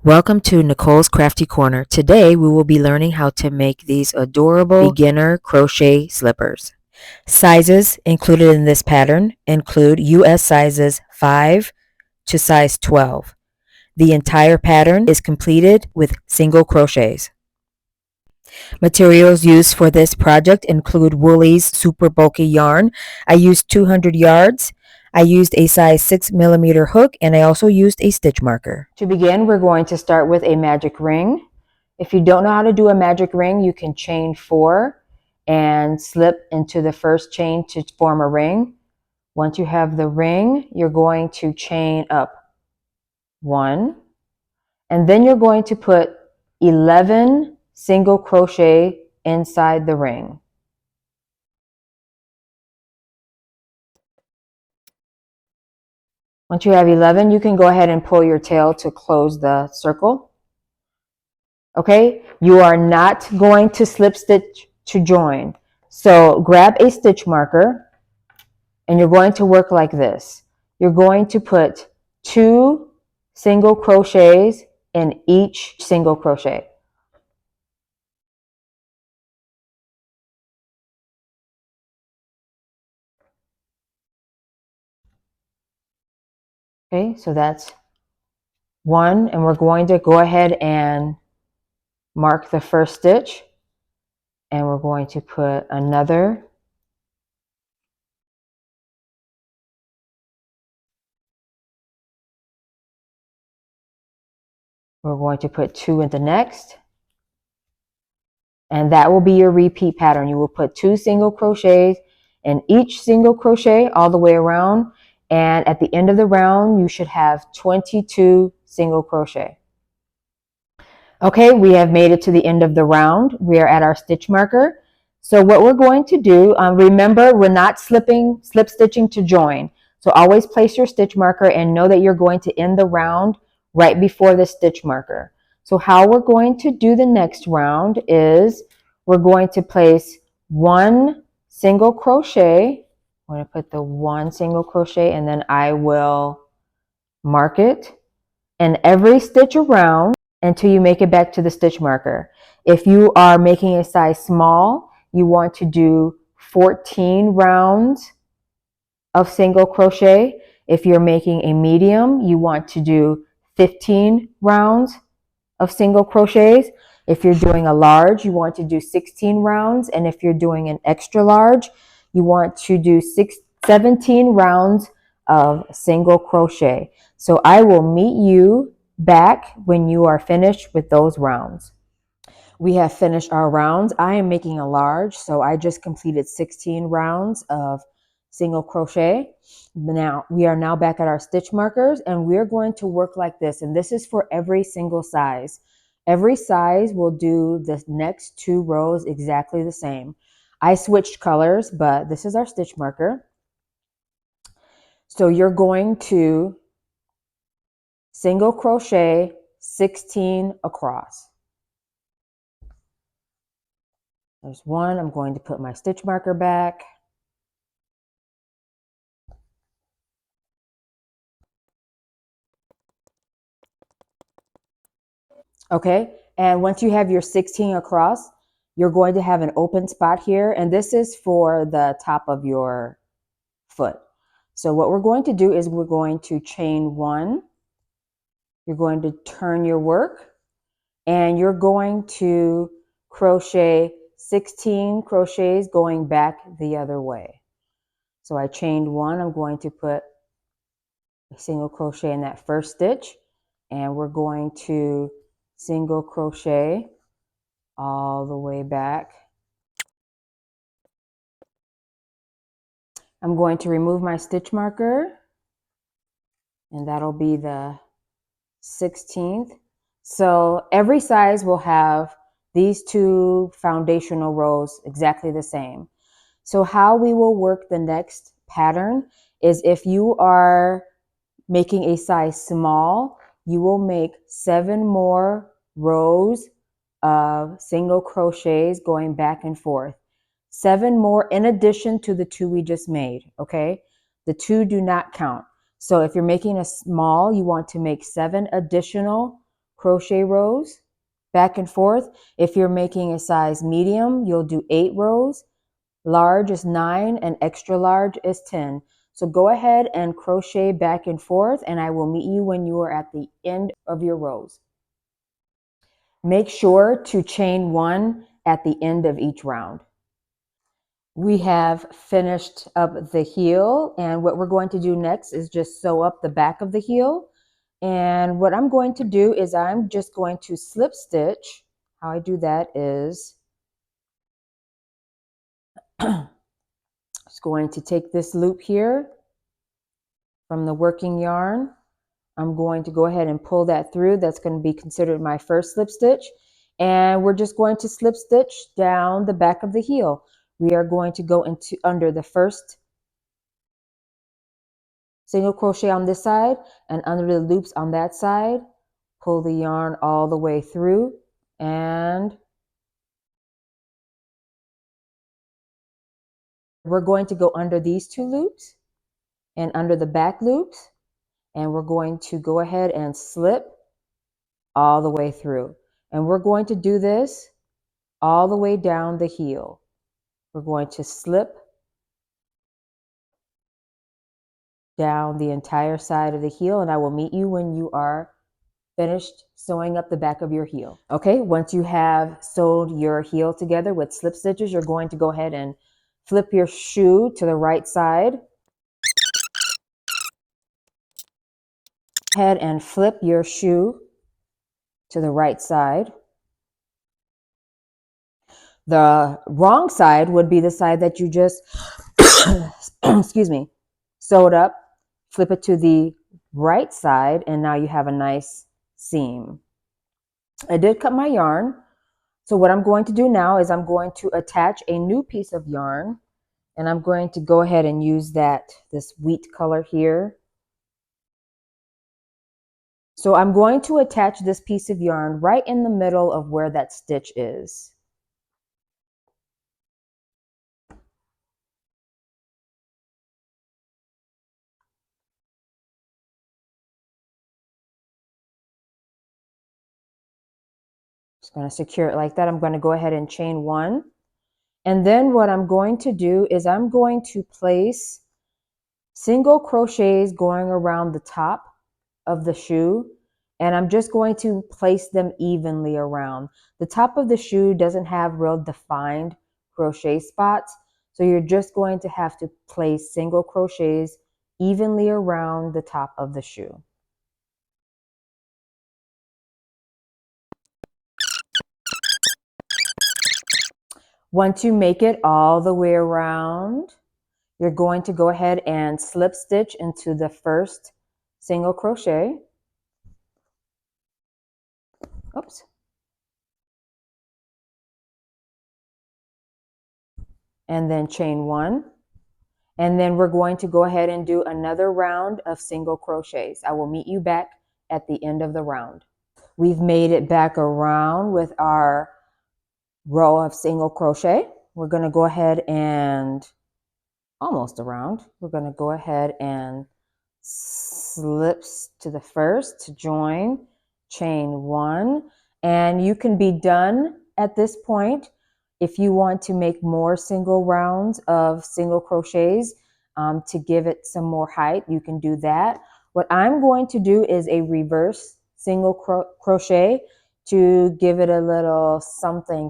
Welcome to Nicole's Crafty Corner. Today we will be learning how to make these adorable beginner crochet slippers. Sizes included in this pattern include US sizes 5 to size 12. The entire pattern is completed with single crochets. Materials used for this project include Woolly's super bulky yarn. I used 200 yards. I used a size 6mm hook, and I also used a stitch marker. To begin, we're going to start with a magic ring. If you don't know how to do a magic ring, you can chain 4 and slip into the first chain to form a ring. Once you have the ring, you're going to chain up 1, and then you're going to put 11 single crochet inside the ring. Once you have 11, you can go ahead and pull your tail to close the circle. Okay, you are not going to slip stitch to join. So grab a stitch marker and you're going to work like this. You're going to put 2 single crochets in each single crochet. Okay, so that's 1, and we're going to go ahead and mark the first stitch, and we're going to put another . We're going to put 2 in the next, and that will be your repeat pattern. You will put 2 single crochets in each single crochet all the way around, and at the end of the round you should have 22 single crochet. Okay, we have made it to the end of the round. We are at our stitch marker. So what we're going to do, remember, we're not slip stitching to join. So always place your stitch marker and know that you're going to end the round right before the stitch marker. So how we're going to do the next round is we're going to place 1 single crochet. I'm going to put the 1 single crochet, and then I will mark it. And every stitch around until you make it back to the stitch marker. If you are making a size small, you want to do 14 rounds of single crochet. If you're making a medium, you want to do 15 rounds of single crochets. If you're doing a large, you want to do 16 rounds. And if you're doing an extra large, you want to do 17 rounds of single crochet. So I will meet you back when you are finished with those rounds. We have finished our rounds. I am making a large, so I just completed 16 rounds of single crochet. Now we are now back at our stitch markers, and we're going to work like this, and this is for every single size. Every size will do the next 2 rows exactly the same. I switched colors, but this is our stitch marker. So you're going to single crochet 16 across. There's 1. I'm going to put my stitch marker back. Okay, and once you have your 16 across, you're going to have an open spot here, and this is for the top of your foot. So what we're going to do is we're going to chain 1. You're going to turn your work, and you're going to crochet 16 crochets going back the other way. So I chained 1. I'm going to put a single crochet in that first stitch, and we're going to single crochet all the way back. I'm going to remove my stitch marker, and that'll be the 16th. So every size will have these 2 foundational rows exactly the same. So how we will work the next pattern is if you are making a size small, you will make 7 more rows of single crochets going back and forth. 7 more in addition to the 2 we just made, okay? The 2 do not count. So if you're making a small, you want to make 7 additional crochet rows back and forth. If you're making a size medium, you'll do 8 rows. Large is 9 and extra large is 10. So go ahead and crochet back and forth, and I will meet you when you are at the end of your rows. Make sure to chain 1 at the end of each round. We have finished up the heel, and what we're going to do next is just sew up the back of the heel. And what I'm going to do is I'm just going to slip stitch. How I do that is just going to take this loop here from the working yarn. I'm going to go ahead and pull that through. That's going to be considered my first slip stitch. And we're just going to slip stitch down the back of the heel. We are going to go into under the first single crochet on this side and under the loops on that side. Pull the yarn all the way through, and we're going to go under these 2 loops and under the back loops, and we're going to go ahead and slip all the way through. And we're going to do this all the way down the heel. We're going to slip down the entire side of the heel, and I will meet you when you are finished sewing up the back of your heel. Okay, once you have sewed your heel together with slip stitches, you're going to go ahead and flip your shoe to the right side. Head and flip your shoe to the right side. The wrong side would be the side that you just excuse me, sewed up. Flip it to the right side, and now you have a nice seam. I did cut my yarn, so what I'm going to do now is I'm going to attach a new piece of yarn, and I'm going to go ahead and use this wheat color here. So I'm going to attach this piece of yarn right in the middle of where that stitch is. Just going to secure it like that. I'm going to go ahead and chain 1. And then what I'm going to do is I'm going to place single crochets going around the top of the shoe, and I'm just going to place them evenly around. The top of the shoe doesn't have real defined crochet spots, so you're just going to have to place single crochets evenly around the top of the shoe. Once you make it all the way around, you're going to go ahead and slip stitch into the first single crochet. Oops. And then chain 1. And then we're going to go ahead and do another round of single crochets. I will meet you back at the end of the round. We've made it back around with our row of single crochet. We're going to go ahead and almost around. We're going to go ahead and slips to the first to join, chain 1, and you can be done at this point. If you want to make more single rounds of single crochets to give it some more height, you can do that. What I'm going to do is a reverse single crochet to give it a little something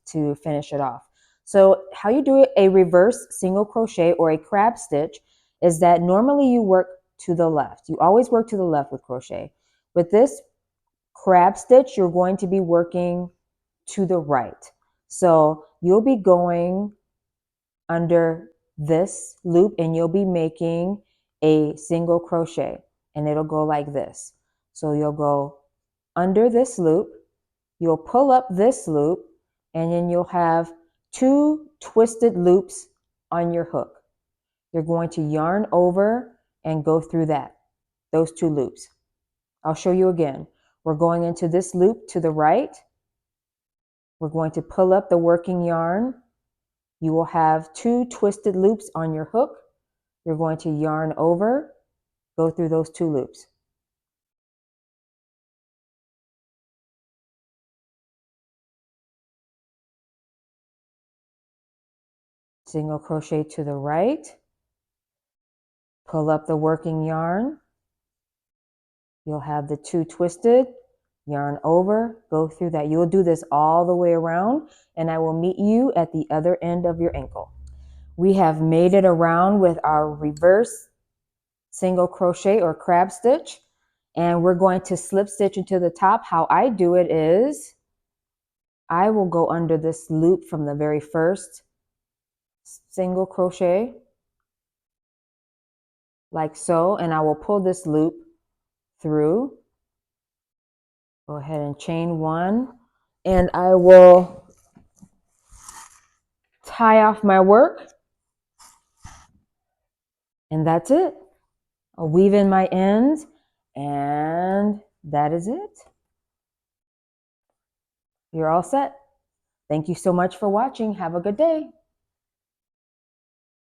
to finish it off. So how you do a reverse single crochet or a crab stitch is that normally you work to the left. You always work to the left with crochet. With this crab stitch, you're going to be working to the right. So you'll be going under this loop and you'll be making a single crochet, and it'll go like this. So you'll go under this loop, you'll pull up this loop, and then you'll have 2 twisted loops on your hook. You're going to yarn over and go through those 2 loops. I'll show you again. We're going into this loop to the right. We're going to pull up the working yarn. You will have 2 twisted loops on your hook. You're going to yarn over, go through those 2 loops. single crochet to the right, pull up the working yarn. You'll have the 2 twisted, yarn over, go through that. You'll do this all the way around, and I will meet you at the other end of your ankle. We have made it around with our reverse single crochet or crab stitch, and we're going to slip stitch into the top. How I do it is I will go under this loop from the very first single crochet like so, and I will pull this loop through. Go ahead and chain 1, and I will tie off my work, and that's it. I'll weave in my ends, and that is it. You're all set. Thank you so much for watching. Have a good day.